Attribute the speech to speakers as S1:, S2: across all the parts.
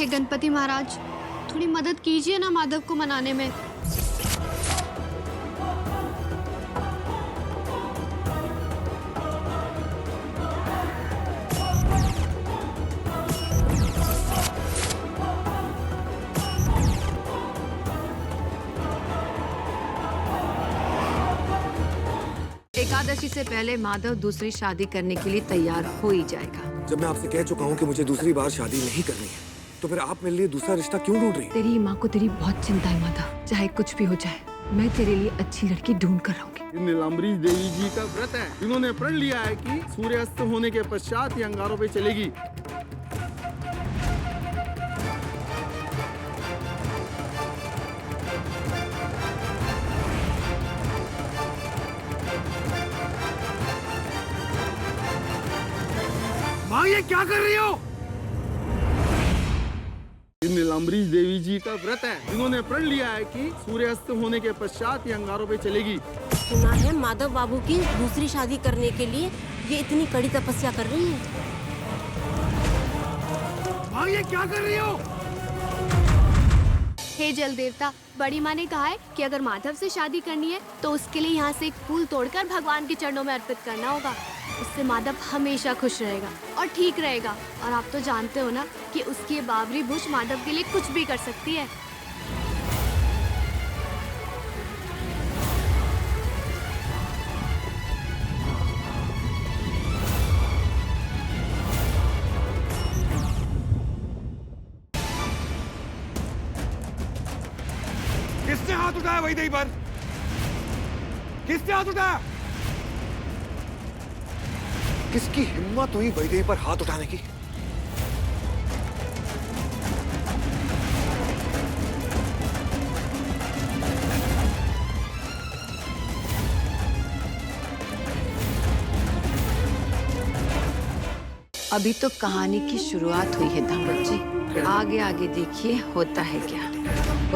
S1: हे गणपति महाराज, थोड़ी मदद कीजिए ना माधव को मनाने में।
S2: एकादशी से पहले माधव दूसरी शादी करने के लिए तैयार हो ही जाएगा।
S3: जब मैं आपसे कह चुका हूँ कि मुझे दूसरी बार शादी नहीं करनी है, तो फिर आप मेरे लिए दूसरा रिश्ता क्यों ढूंढ रही हैं?
S2: तेरी माँ को तेरी बहुत चिंता है माधव। चाहे कुछ भी हो जाए, मैं तेरे लिए अच्छी लड़की ढूंढ कर रहूंगी।
S4: नीलाम्बरी देवी जी का व्रत है। इन्होंने प्रण लिया है कि सूर्यास्त होने के पश्चात ये अंगारों पे चलेगी। माँ, ये क्या कर रही हो? नीलाम्बरी देवी जी का व्रत है। इन्होंने प्रण लिया है कि सूर्यास्त होने के पश्चात ये अंगारों पे चलेगी।
S5: सुना है माधव बाबू की दूसरी शादी करने के लिए ये इतनी कड़ी तपस्या कर रही है।
S4: माँ, ये क्या कर रही हो?
S1: हे जल देवता, बड़ी माँ ने कहा है कि अगर माधव से शादी करनी है तो उसके लिए यहाँ से एक फूल तोड़कर भगवान के चरणों में अर्पित करना होगा। उससे माधव हमेशा खुश रहेगा और ठीक रहेगा। और आप तो जानते हो ना कि उसकी ये बाबरी बुश माधव के लिए कुछ भी कर सकती है।
S6: किसने हाथ उठाया वैदेही पर? किसने हाथ उठाया?
S3: किसकी हिम्मत हुई वैदेही पर हाथ उठाने की?
S2: अभी तो कहानी की शुरुआत हुई है दामद जी। आगे आगे देखिए होता है क्या।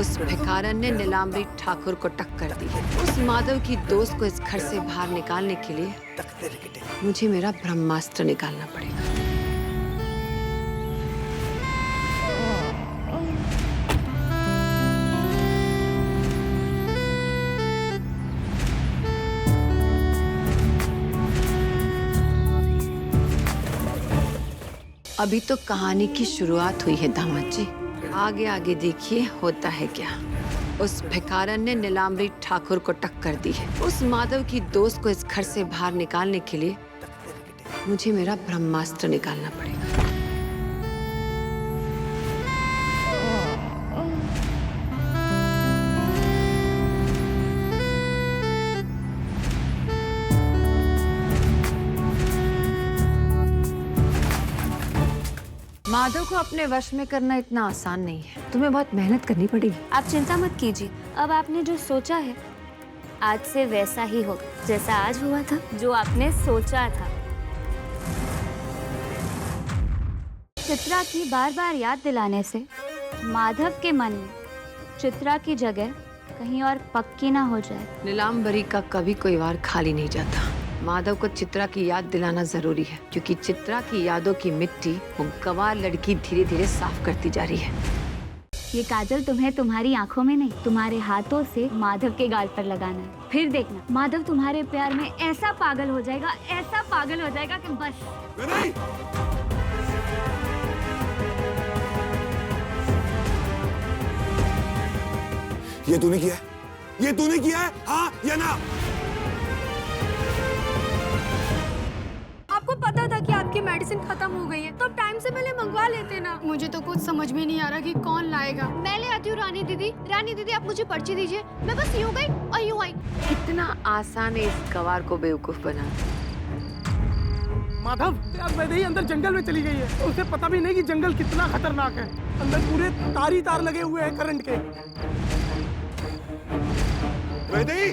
S2: उस भिखारन ने नीलाम्बरी ठाकुर को टक्कर दी। उस माधव की दोस्त को इस घर से बाहर निकालने के लिए मुझे मेरा ब्रह्मास्त्र निकालना पड़ेगा। अभी तो कहानी की शुरुआत हुई है दामद जी। आगे आगे देखिए होता है क्या। उस भिखारन ने नीलाम्बरी ठाकुर को टक्कर दी है। उस माधव की दोस्त को इस घर से बाहर निकालने के लिए मुझे मेरा ब्रह्मास्त्र निकालना पड़ेगा। माधव को अपने वश में करना इतना आसान नहीं है। तुम्हें बहुत मेहनत करनी पड़ेगी।
S7: आप चिंता मत कीजिए। अब आपने जो सोचा है आज से वैसा ही होगा जैसा आज हुआ था, जो आपने सोचा था। चित्रा की बार बार याद दिलाने से माधव के मन में चित्रा की जगह कहीं और पक्की ना हो जाए।
S2: नीलाम्बरी का कभी कोई वार खाली नहीं जाता। माधव को चित्रा की याद दिलाना जरूरी है, क्योंकि चित्रा की यादों की मिट्टी वो गंवार लड़की धीरे धीरे साफ करती जा रही है।
S7: ये काजल तुम्हें तुम्हारी आंखों में नहीं, तुम्हारे हाथों से माधव के गाल पर लगाना है। फिर देखना माधव तुम्हारे प्यार में ऐसा पागल हो जाएगा, ऐसा पागल हो जाएगा कि बस।
S3: ये तूने किया है? ये तूने किया है? हाँ या ना?
S1: आपको पता था कि आपकी मेडिसिन खत्म हो गई है, तो अब टाइम से पहले मंगवा लेते ना। मुझे तो कुछ समझ में नहीं आ रहा कि कौन लाएगा। मैं ले आती हूँ रानी दीदी। रानी दीदी, आप मुझे पर्ची दीजिए। मैं बस यूँ गई और यूँ आई।
S2: कितना आसान है इस गंवार को बेवकूफ बनाना।
S4: माधव, अब वैदेही अंदर जंगल में चली गई है। उसे पता भी नहीं कि जंगल कितना खतरनाक है। अंदर पूरे तार ही तार लगे हुए हैं करंट के।
S6: वैदेही!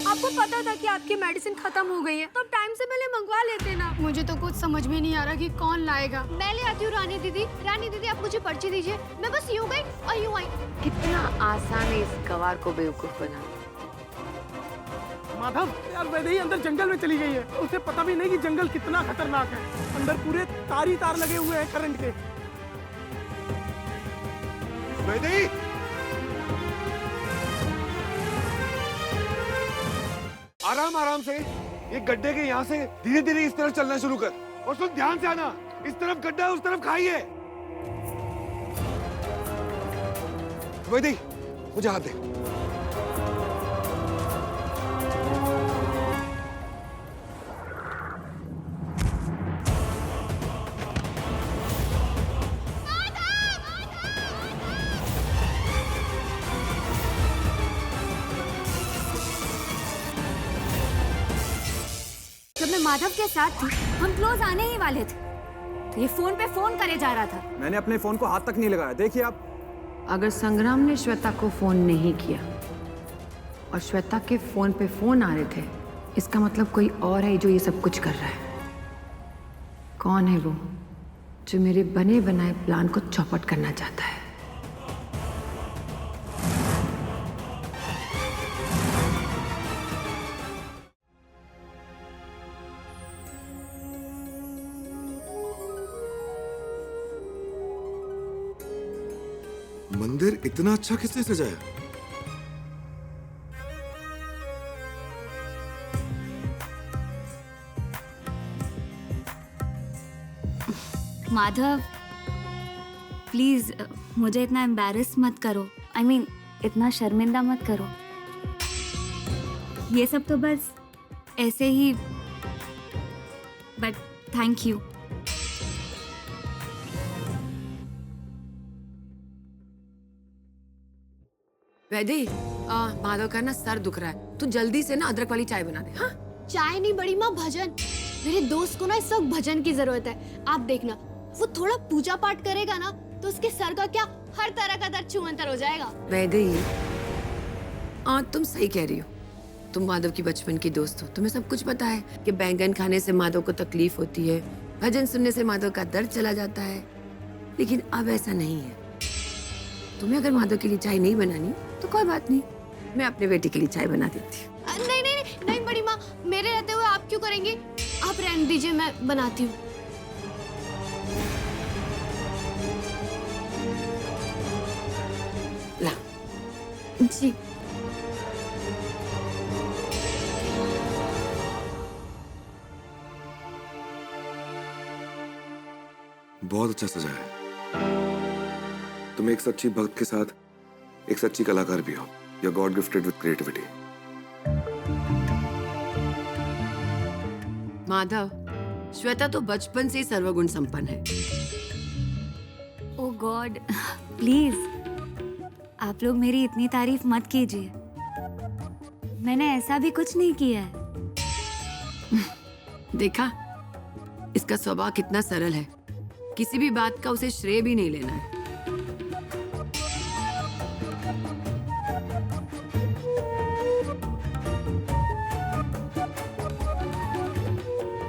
S1: आपको पता था कि आपकी मेडिसिन खत्म हो गई है, तो अब टाइम से पहले मंगवा लेते ना। मुझे तो कुछ समझ में नहीं आ रहा कि कौन लाएगा। मैं ले आती हूँ रानी दीदी। रानी दीदी, आप मुझे पर्ची दीजिए। मैं बस यूँ गई और यूँ आई।
S2: कितना आसान है इस गंवार को बेवकूफ बनाना।
S4: माधव यार वैदेही अंदर जंगल में चली गई है। उसे पता भी नहीं कि जंगल कितना खतरनाक है। अंदर पूरे तार ही तार लगे हुए हैं करंट के।
S6: वैदेही, आराम आराम से, ये गड्ढे के यहाँ से धीरे धीरे इस तरफ चलना शुरू कर। और सुन, ध्यान से आना, इस तरफ गड्ढा है, उस तरफ खाई है। वैदेही, मुझे हाथ दे।
S7: जब मैं माधव के साथ थी हम क्लोज आने ही वाले थे तो ये फोन पे फोन करे जा रहा था।
S8: मैंने अपने फोन को हाथ तक नहीं लगाया। देखिए आप।
S2: अगर संग्राम ने श्वेता को फोन नहीं किया और श्वेता के फोन पे फोन आ रहे थे, इसका मतलब कोई और है जो ये सब कुछ कर रहा है। कौन है वो जो मेरे बने बनाए प्लान को चौपट करना चाहता है?
S3: मंदिर इतना अच्छा किसने सजाया?
S7: माधव प्लीज मुझे इतना एम्बैरेस मत करो। I mean, इतना शर्मिंदा मत करो। ये सब तो बस ऐसे ही, but thank you.
S2: Vaidehi, Madhav का ना सर दुख रहा है, तू जल्दी से ना अदरक वाली चाय बना दे। हाँ,
S1: चाय नहीं बड़ी माँ, भजन। मेरे दोस्त को ना इस वक्त भजन की जरूरत है। आप देखना, वो थोड़ा पूजा पाठ करेगा ना तो उसके सर का क्या हर तरह का दर्द छूमंतर हो जाएगा।
S2: वैदेही, तुम सही कह रही हो। तुम माधव की बचपन की दोस्त हो, तुम्हें सब कुछ पता है कि बैंगन खाने से माधव को तकलीफ होती है, भजन सुनने से माधव का दर्द चला जाता है। लेकिन अब ऐसा नहीं है। तुम्हें अगर माधव के लिए चाय नहीं बनानी तो कोई बात नहीं, मैं अपने बेटे के लिए चाय बना देती हूँ।
S1: नहीं नहीं नहीं नहीं बड़ी माँ, मेरे रहते हुए आप क्यों करेंगे? आप रहने दीजिए, मैं बनाती हूँ।
S2: ला।
S1: जी।
S3: बहुत अच्छा सजाया है। तुम एक सच्ची भक्त के साथ एक सच्ची कलाकार भी हो। You're God gifted with creativity.
S2: Madhav, Shweta तो बचपन से ही सर्वगुण संपन्न है।
S7: ओह गॉड, प्लीज आप लोग मेरी इतनी तारीफ मत कीजिए। मैंने ऐसा भी कुछ नहीं किया है।
S2: देखा, इसका स्वभाव कितना सरल है, किसी भी बात का उसे श्रेय भी नहीं लेना है।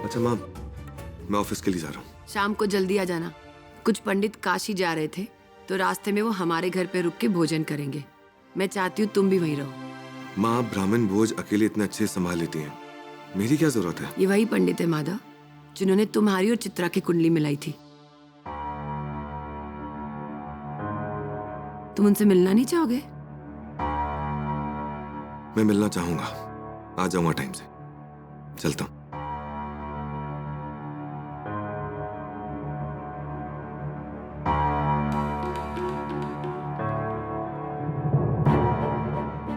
S3: अच्छा माम, मैं ऑफिस के लिए जा रहा हूँ।
S2: शाम को जल्दी आ जाना। कुछ पंडित काशी जा रहे थे तो रास्ते में वो हमारे घर पे रुक के भोजन करेंगे। मैं चाहती हूँ तुम भी वहीं रहो।
S3: माँ, ब्राह्मण भोज अकेले इतने अच्छे से संभाल लेती हैं, मेरी क्या जरूरत है?
S2: ये वही पंडित है माधव जिन्होंने तुम्हारी और चित्रा की कुंडली मिलाई थी। तुम उनसे मिलना नहीं चाहोगे?
S3: मैं मिलना चाहूंगा, आ जाऊंगा टाइम से। चलता हूँ।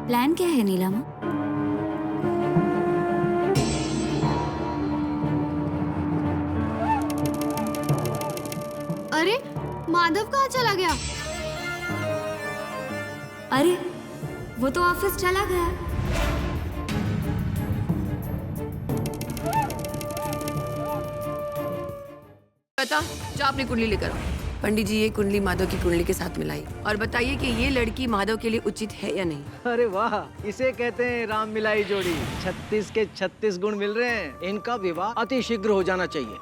S7: प्लान क्या है नीलामा?
S1: अरे माधव कहाँ चला गया?
S7: अरे वो तो ऑफिस चला गया।
S2: बता, जा अपनी कुंडली लेकर आओ। पंडित जी, ये कुंडली माधव की कुंडली के साथ मिलाई और बताइए कि ये लड़की माधव के लिए उचित है या नहीं।
S9: अरे वाह, इसे कहते हैं राम मिलाई जोड़ी। 36 के 36 गुण मिल रहे हैं। इनका विवाह अति शीघ्र हो जाना चाहिए।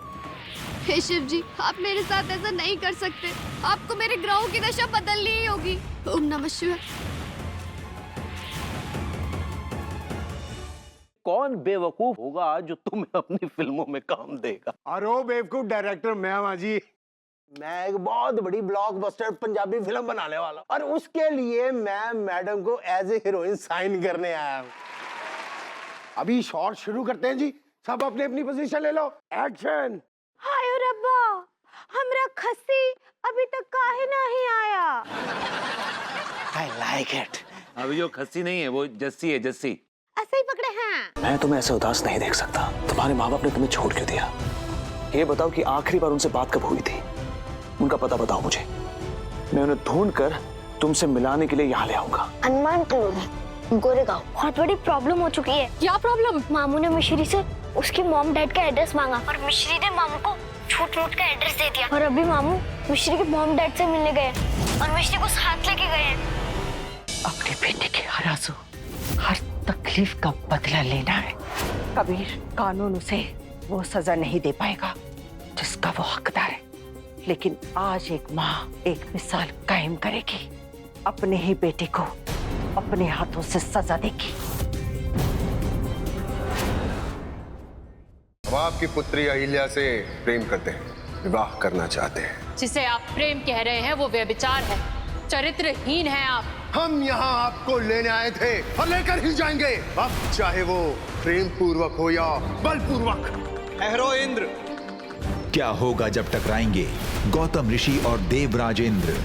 S1: हे शिव जी, आप मेरे साथ ऐसा नहीं कर सकते। आपको मेरे ग्रहों की दशा बदलनी ही होगी। ओम नमः शिवाय।
S10: कौन बेवकूफ होगा जो तुम्हें अपनी फिल्मों में काम देगा?
S6: अरे ओ बेवकूफ डायरेक्टर मैं हूं जी। मैं एक बहुत बड़ी ब्लॉकबस्टर पंजाबी फिल्म बनाने वाला हूं और उसके लिए मैं मैडम को एज ए हीरोइन साइन करने आया हूं। अभी शॉट शुरू करते हैं जी, सब अपनी अपनी पोजीशन ले लो, एक्शन।
S1: हाय रब्बा, हमरा खस्सी अभी तक काहे नहीं आया।
S6: I like it.
S10: अभी जो खस्सी नहीं है वो जस्सी है, जस्सी।
S1: ऐसे ही पकड़े हैं।
S11: मैं तुम्हें ऐसे उदास नहीं देख सकता। तुम्हारे माँ बाप ने तुम्हें छोड़ क्यों दिया? ये बताओ कि आखिरी बार उनसे बात कब हुई थी? उनका पता बताओ मुझे, मैं उन्हें ढूंढ कर तुमसे मिलाने के लिए यहाँ ले आऊंगा।
S12: अनुमान कॉलोनी, गोरेगांव। बहुत बड़ी प्रॉब्लम हो चुकी है।
S1: क्या प्रॉब्लम?
S12: मामू ने मिश्री से उसकी मॉम डैड का एड्रेस मांगा और मिश्री ने मामू को झूठ-मूठ का एड्रेस दे दिया और अभी मामू मिश्री के मॉम डैड से मिलने गए और मिश्री को साथ लेके गए हैं।
S2: अपने बेटे के हर आंसू, हर तकलीफ का बदला लेना है। कबीर, कानून उसे वो सजा नहीं दे पाएगा जिसका वो हकदार है, लेकिन आज एक माँ एक मिसाल कायम करेगी। अपने ही बेटे को अपने हाथों से सजा देगी।
S13: अब आपकी पुत्री अहिल्या से प्रेम करते हैं, विवाह करना चाहते हैं।
S14: जिसे आप प्रेम कह रहे हैं वो व्यभिचार है, चरित्रहीन है आप।
S13: हम यहाँ आपको लेने आए थे और लेकर ही जाएंगे, अब चाहे वो प्रेम पूर्वक हो या बलपूर्वक।
S11: ठहरो इंद्र।
S15: क्या होगा जब टकराएंगे गौतम ऋषि और देवराज इंद्र?